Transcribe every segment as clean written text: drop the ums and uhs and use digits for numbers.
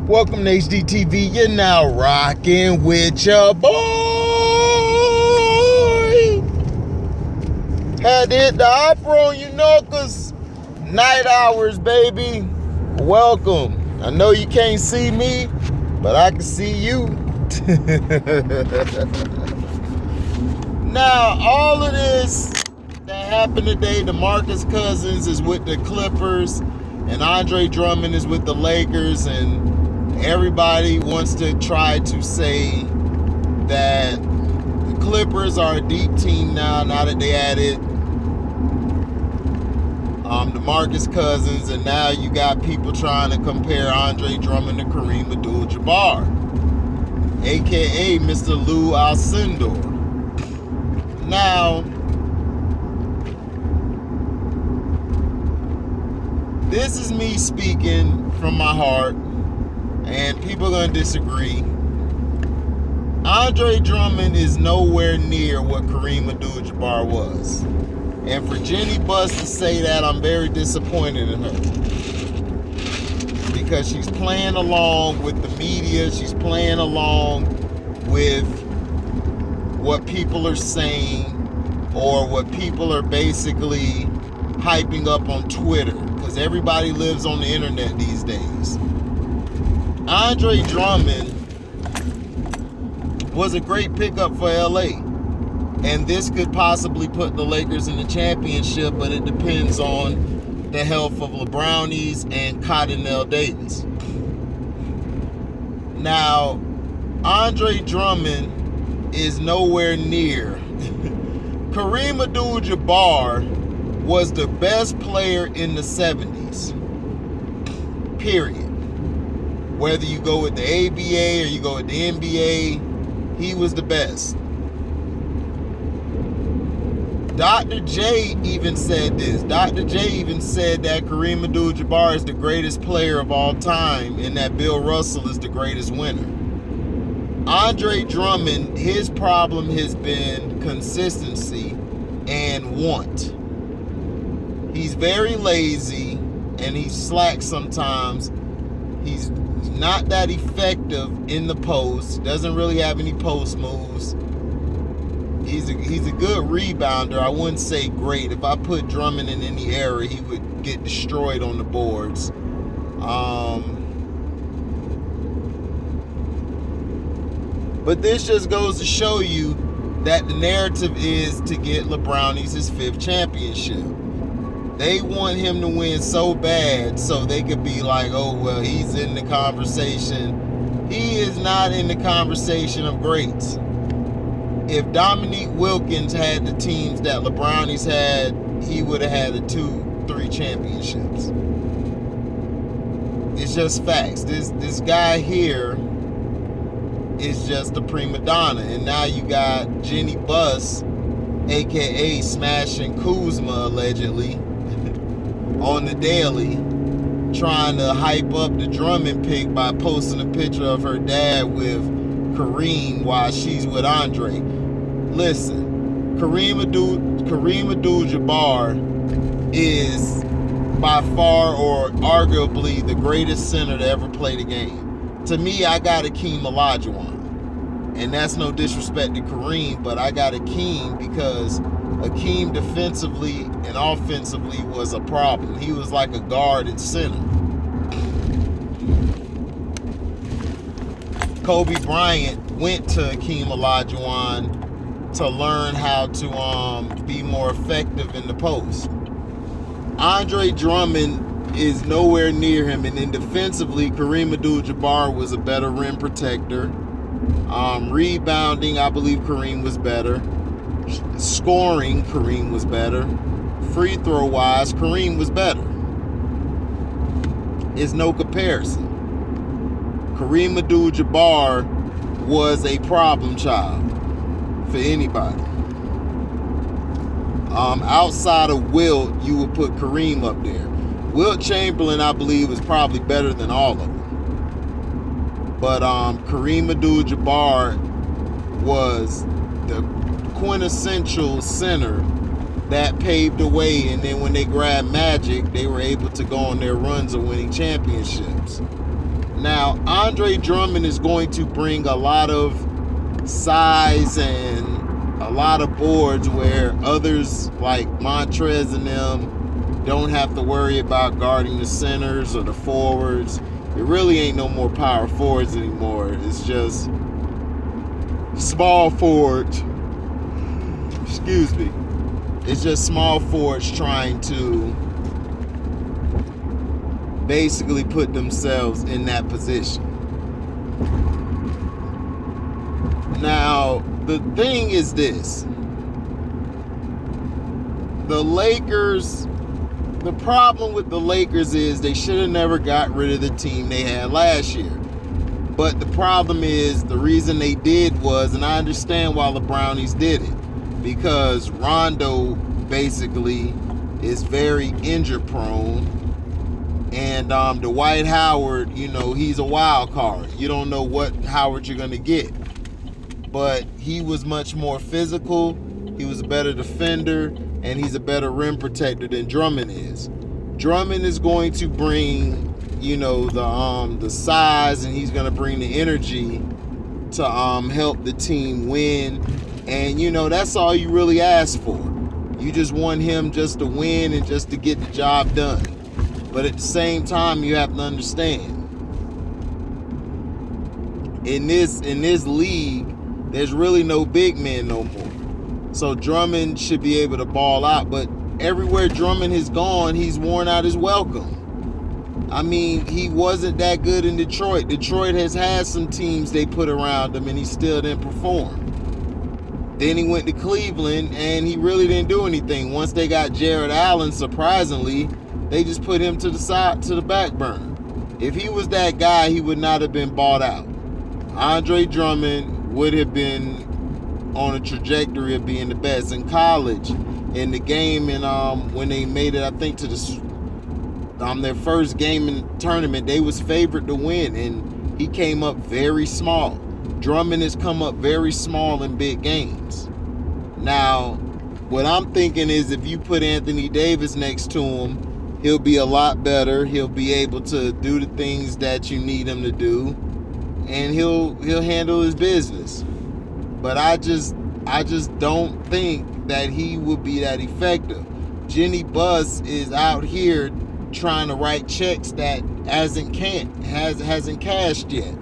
Welcome to HDTV. You're now rocking with your boy. Had to hit the opera on you, cause night hours, baby. Welcome. I know you can't see me, but I can see you. Now, all of this that happened today, DeMarcus Cousins is with the Clippers, and Andre Drummond is with the Lakers, and everybody wants to try to say that the Clippers are a deep team now that they added DeMarcus Cousins, and now you got people trying to compare Andre Drummond to Kareem Abdul-Jabbar, aka Mr. Lou Alcindor. Now, this is me speaking from my heart, and people are going to disagree. Andre Drummond is nowhere near what Kareem Abdul-Jabbar was. And for Jenny Buss to say that, I'm very disappointed in her. Because she's playing along with the media. She's playing along with what people are saying, or what people are basically hyping up on Twitter. Because everybody lives on the internet these days. Andre Drummond was a great pickup for LA. And this could possibly put the Lakers in the championship, but it depends on the health of LeBrownies and Cottonelle Davis. Now, Andre Drummond is nowhere near. Kareem Abdul-Jabbar was the best player in the 70s. Period. Whether you go with the ABA or you go with the NBA, he was the best. Dr. J even said this. Dr. J even said that Kareem Abdul-Jabbar is the greatest player of all time and that Bill Russell is the greatest winner. Andre Drummond, his problem has been consistency and want. He's very lazy and he's slack sometimes. He's not that effective in the post. Doesn't really have any post moves. He's a good rebounder. I wouldn't say great. If I put Drummond in any era, he would get destroyed on the boards. But this just goes to show you that the narrative is to get LeBrownies his 5th championship. They want him to win so bad so they could be like, oh, well, he's in the conversation. He is not in the conversation of greats. If Dominique Wilkins had the teams that LeBrownies had, he would have had the 2-3 championships. It's just facts. This guy here is just a prima donna. And now you got Jenny Buss, a.k.a. Smashing Kuzma, allegedly, on the daily, trying to hype up the Drummond pick by posting a picture of her dad with Kareem while she's with Andre. Listen, Kareem Abdul-Jabbar is by far or arguably the greatest center to ever play the game. To me, I got Hakeem Olajuwon. And that's no disrespect to Kareem, but I got Hakeem because Hakeem defensively and offensively was a problem. He was like a guard at center. Kobe Bryant went to Hakeem Olajuwon to learn how to be more effective in the post. Andre Drummond is nowhere near him, and then defensively, Kareem Abdul-Jabbar was a better rim protector. Rebounding, I believe Kareem was better. Scoring, Kareem was better. Free throw wise, Kareem was better. It's no comparison. Kareem Abdul-Jabbar was a problem child for anybody. Outside of Wilt, you would put Kareem up there. Wilt Chamberlain, I believe, is probably better than all of them. But Kareem Abdul-Jabbar was the quintessential center that paved the way, and then when they grabbed Magic, they were able to go on their runs of winning championships. Now, Andre Drummond is going to bring a lot of size and a lot of boards where others like Montrez and them don't have to worry about guarding the centers or the forwards. It really ain't no more power forwards anymore. It's just small forwards. Excuse me. It's just small forwards trying to basically put themselves in that position. Now, the thing is this. The problem with the Lakers is they should have never got rid of the team they had last year. But the problem is, the reason they did was, and I understand why the Brownies did it, because Rondo basically is very injury prone, and Dwight Howard, he's a wild card. You don't know what Howard you're going to get. But he was much more physical, he was a better defender, and he's a better rim protector than Drummond is. Drummond is going to bring, the size, and he's going to bring the energy to help the team win. And, that's all you really ask for. You just want him just to win and just to get the job done. But at the same time, you have to understand, in this league, there's really no big men no more. So Drummond should be able to ball out. But everywhere Drummond has gone, he's worn out his welcome. I mean, he wasn't that good in Detroit. Detroit has had some teams they put around him, and he still didn't perform. Then he went to Cleveland, and he really didn't do anything. Once they got Jared Allen, surprisingly, they just put him to the side, to the back burner. If he was that guy, he would not have been bought out. Andre Drummond would have been on a trajectory of being the best. In college, in the game, and when they made it, I think, to their first game in the tournament, they was favored to win, and he came up very small. Drummond has come up very small in big games. Now, what I'm thinking is, if you put Anthony Davis next to him, he'll be a lot better. He'll be able to do the things that you need him to do, and he'll handle his business. But I just don't think that he would be that effective. Jenny Buss is out here trying to write checks that hasn't cashed yet.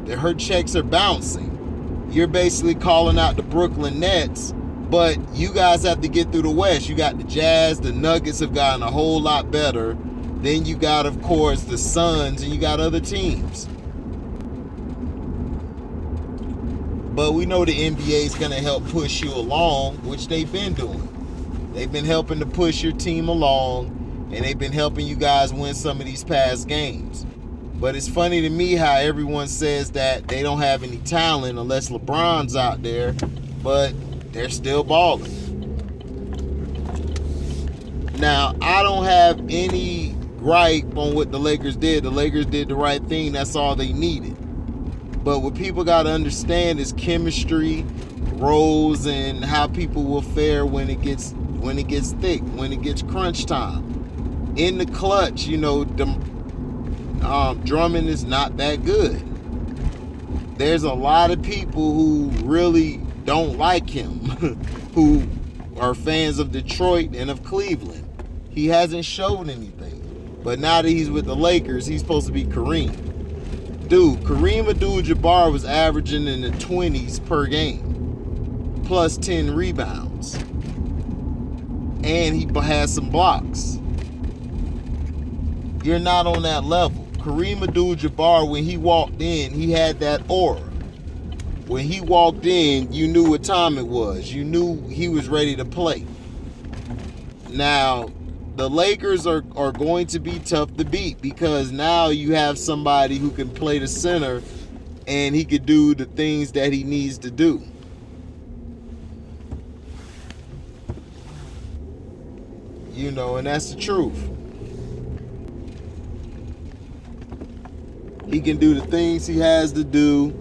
Her checks are bouncing. You're basically calling out the Brooklyn Nets, but you guys have to get through the West. You got the Jazz, the Nuggets have gotten a whole lot better. Then you got, of course, the Suns, and you got other teams. But we know the NBA is going to help push you along, which they've been doing. They've been helping to push your team along, and they've been helping you guys win some of these past games. But it's funny to me how everyone says that they don't have any talent unless LeBron's out there, but they're still balling. Now, I don't have any gripe on what the Lakers did. The Lakers did the right thing. That's all they needed. But what people got to understand is chemistry, roles, and how people will fare when it gets thick, when it gets crunch time. In the clutch, Drummond is not that good. There's a lot of people who really don't like him, who are fans of Detroit and of Cleveland. He hasn't shown anything. But now that he's with the Lakers, he's supposed to be Kareem. Dude, Kareem Abdul-Jabbar was averaging in the 20s per game, plus 10 rebounds. And he had some blocks. You're not on that level. Kareem Abdul-Jabbar, when he walked in, he had that aura. When he walked in, you knew what time it was. You knew he was ready to play. Now, the Lakers are going to be tough to beat, because now you have somebody who can play the center, and he could do the things that he needs to do. And that's the truth. He can do the things he has to do,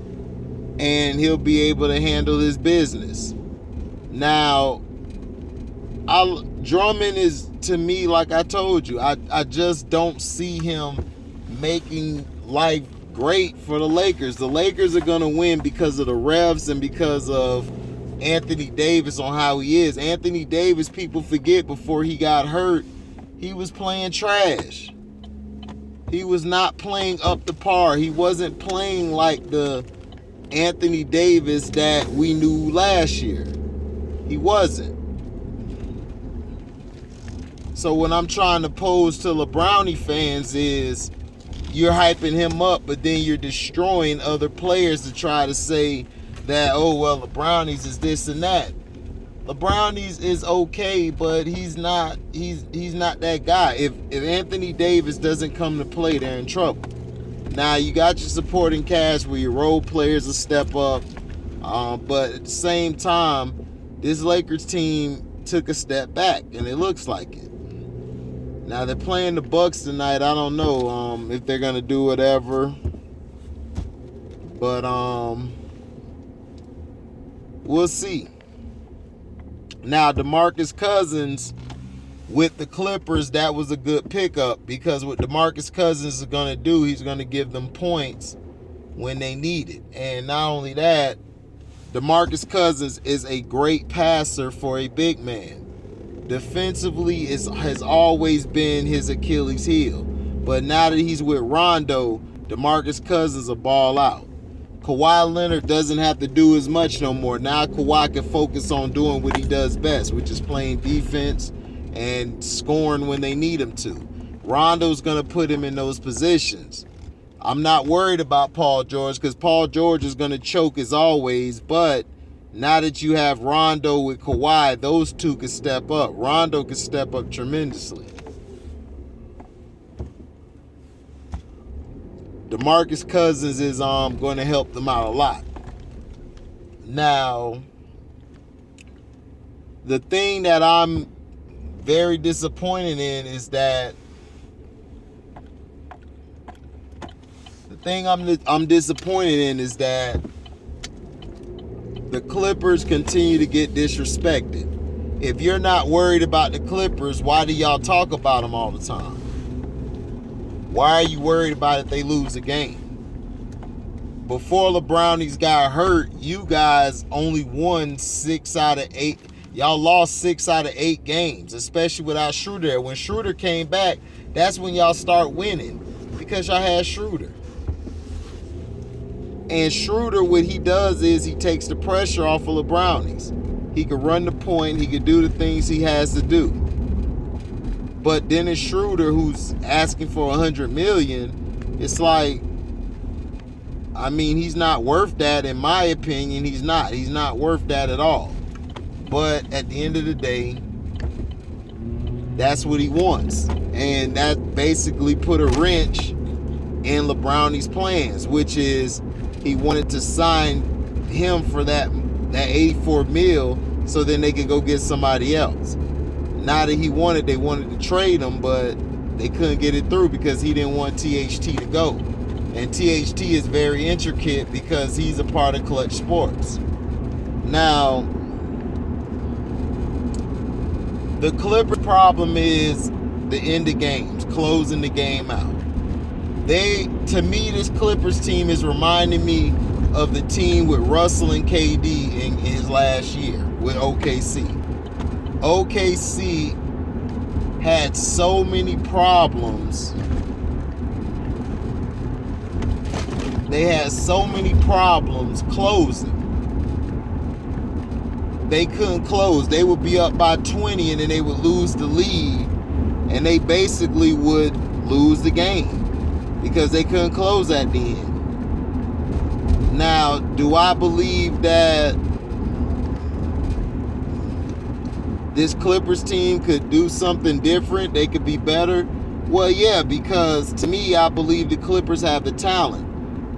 and he'll be able to handle his business. Now, Drummond is, to me, like I told you, I just don't see him making life great for the Lakers. The Lakers are going to win because of the refs and because of Anthony Davis on how he is. Anthony Davis, people forget, before he got hurt, he was playing trash. He was not playing up to par. He wasn't playing like the Anthony Davis that we knew last year. He wasn't. So what I'm trying to pose to LeBrownie fans is, you're hyping him up, but then you're destroying other players to try to say that, oh, well, LeBrownies is this and that. LeBrownies is okay, but he's not that guy. If Anthony Davis doesn't come to play, they're in trouble. Now, you got your supporting cast where your role players will step up, but at the same time, this Lakers team took a step back, and it looks like it. Now, they're playing the Bucks tonight. I don't know if they're going to do whatever. But we'll see. Now, DeMarcus Cousins with the Clippers, that was a good pickup, because what DeMarcus Cousins is going to do, he's going to give them points when they need it. And not only that, DeMarcus Cousins is a great passer for a big man. Defensively has always been his Achilles heel. But now that he's with Rondo, DeMarcus Cousins will ball out. Kawhi Leonard doesn't have to do as much no more. Now Kawhi can focus on doing what he does best, which is playing defense and scoring when they need him to. Rondo's going to put him in those positions. I'm not worried about Paul George, because Paul George is going to choke as always, but now that you have Rondo with Kawhi, those two can step up. Rondo can step up tremendously. DeMarcus Cousins is going to help them out a lot. Now, the thing that I'm very disappointed in is that I'm disappointed in is that the Clippers continue to get disrespected. If you're not worried about the Clippers, why do y'all talk about them all the time? Why are you worried about if they lose a game? Before LeBrownies got hurt, you guys only won 6 out of 8. Y'all lost 6 out of 8 games, especially without Schroeder. When Schroeder came back, that's when y'all start winning, because y'all had Schroeder. And Schroeder, what he does is he takes the pressure off of LeBrownies. He can run the point. He can do the things he has to do. But Dennis Schroeder, who's asking for $100 million, it's like, I mean, he's not worth that. In my opinion, he's not. He's not worth that at all. But at the end of the day, that's what he wants. And that basically put a wrench in LeBrownie's plans, which is he wanted to sign him for that 84 mil so then they could go get somebody else. Now that they wanted to trade him, but they couldn't get it through because he didn't want THT to go. And THT is very intricate because he's a part of Clutch Sports. Now, the Clipper problem is the end of games, closing the game out. To me, this Clippers team is reminding me of the team with Russell and KD in his last year with OKC. OKC had so many problems. They had so many problems closing. They couldn't close. They would be up by 20 and then they would lose the lead, and they basically would lose the game because they couldn't close at the end. Now, do I believe that this Clippers team could do something different? They could be better? Well, yeah, because to me, I believe the Clippers have the talent.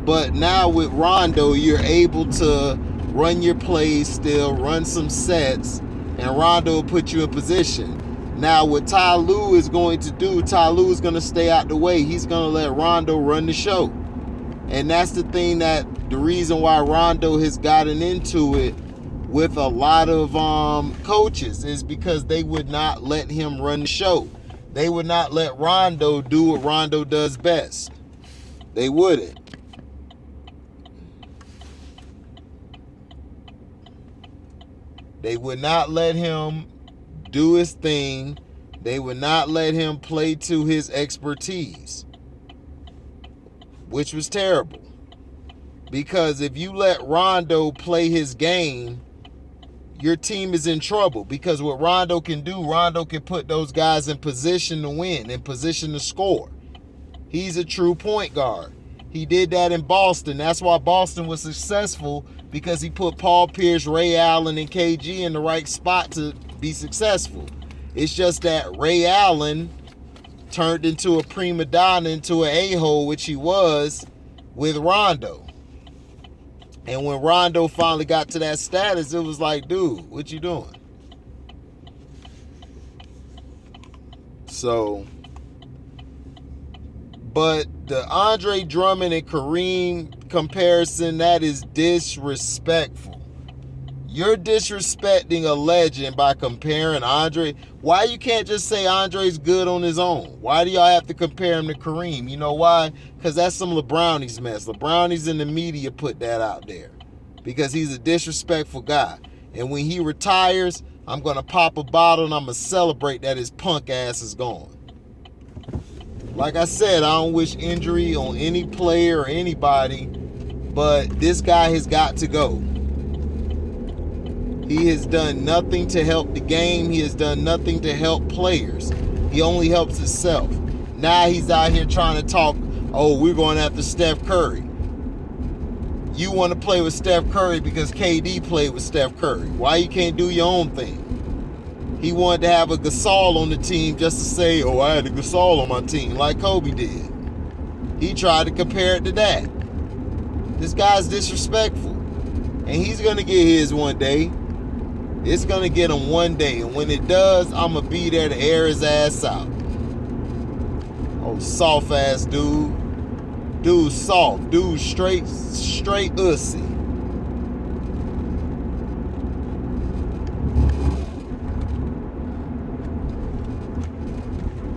But now with Rondo, you're able to run your plays still, run some sets, and Rondo will put you in position. Now, what Ty Lue is going to do, Ty Lue is going to stay out the way. He's going to let Rondo run the show. And that's the reason why Rondo has gotten into it with a lot of coaches, is because they would not let him run the show. They would not let Rondo do what Rondo does best. They wouldn't. They would not let him do his thing. They would not let him play to his expertise, which was terrible. Because if you let Rondo play his game, your team is in trouble. Because what Rondo can do, Rondo can put those guys in position to win, in position to score. He's a true point guard. He did that in Boston. That's why Boston was successful, because he put Paul Pierce, Ray Allen, and KG in the right spot to be successful. It's just that Ray Allen turned into a prima donna, into an a-hole, which he was with Rondo. And when Rondo finally got to that status, it was like, dude, what you doing? So, but the Andre Drummond and Kareem comparison, that is disrespectful. You're disrespecting a legend by comparing Andre. Why you can't just say Andre's good on his own? Why do y'all have to compare him to Kareem? You know why? Because that's some LeBrownies mess. LeBrownies in the media put that out there because he's a disrespectful guy. And when he retires, I'm going to pop a bottle and I'm going to celebrate that his punk ass is gone. Like I said, I don't wish injury on any player or anybody, but this guy has got to go. He has done nothing to help the game. He has done nothing to help players. He only helps himself. Now he's out here trying to talk, oh, we're going after Steph Curry. You want to play with Steph Curry because KD played with Steph Curry. Why you can't do your own thing? He wanted to have a Gasol on the team just to say, oh, I had a Gasol on my team, like Kobe did. He tried to compare it to that. This guy's disrespectful. And he's going to get his one day. It's going to get him one day. And when it does, I'm going to be there to air his ass out. Oh, soft ass dude. Dude soft. Dude straight ussy.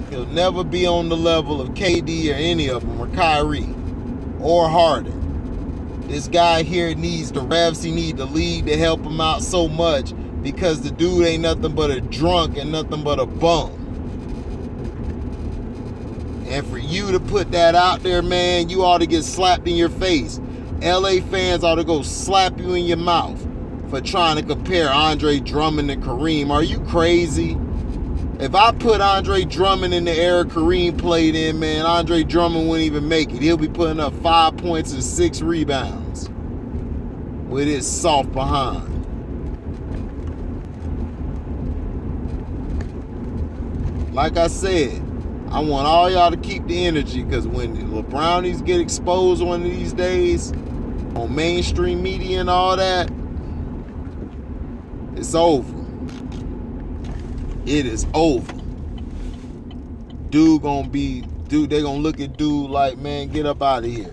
He'll never be on the level of KD or any of them, or Kyrie, or Harden. This guy here needs the refs. He needs the league to help him out so much, because the dude ain't nothing but a drunk and nothing but a bum. And for you to put that out there, man, you ought to get slapped in your face. LA fans ought to go slap you in your mouth for trying to compare Andre Drummond and Kareem. Are you crazy? If I put Andre Drummond in the era Kareem played in, man, Andre Drummond wouldn't even make it. He'll be putting up 5 points and 6 rebounds with his soft behind. Like I said, I want all y'all to keep the energy, because when the LeBrownies get exposed one of these days on mainstream media and all that, it's over. It is over. They gonna look at dude like, man, get up out of here.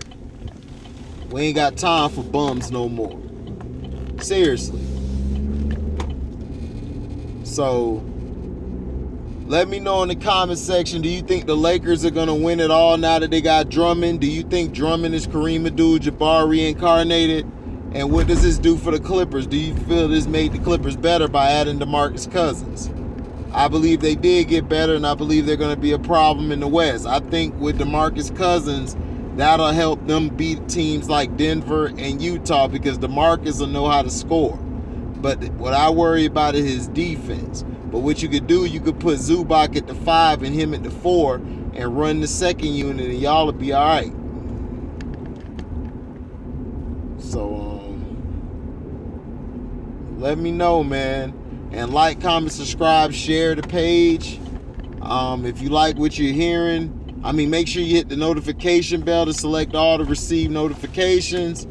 We ain't got time for bums no more. Seriously. So, let me know in the comment section, do you think the Lakers are going to win it all now that they got Drummond? Do you think Drummond is Kareem Abdul-Jabbar reincarnated? And what does this do for the Clippers? Do you feel this made the Clippers better by adding DeMarcus Cousins? I believe they did get better, and I believe they're going to be a problem in the West. I think with DeMarcus Cousins, that'll help them beat teams like Denver and Utah, because DeMarcus will know how to score. But what I worry about is his defense. But what you could do, you could put Zubac at the 5 and him at the 4 and run the second unit, and y'all will be all right. So, let me know, man. And like, comment, subscribe, share the page. If you like what you're hearing, make sure you hit the notification bell to select all to receive notifications.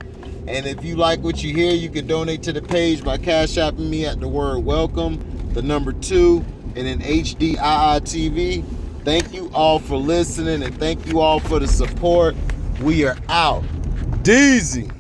And if you like what you hear, you can donate to the page by Cash Apping me at the word welcome, the number 2, and then HDIITV. Thank you all for listening, and thank you all for the support. We are out. Deezy.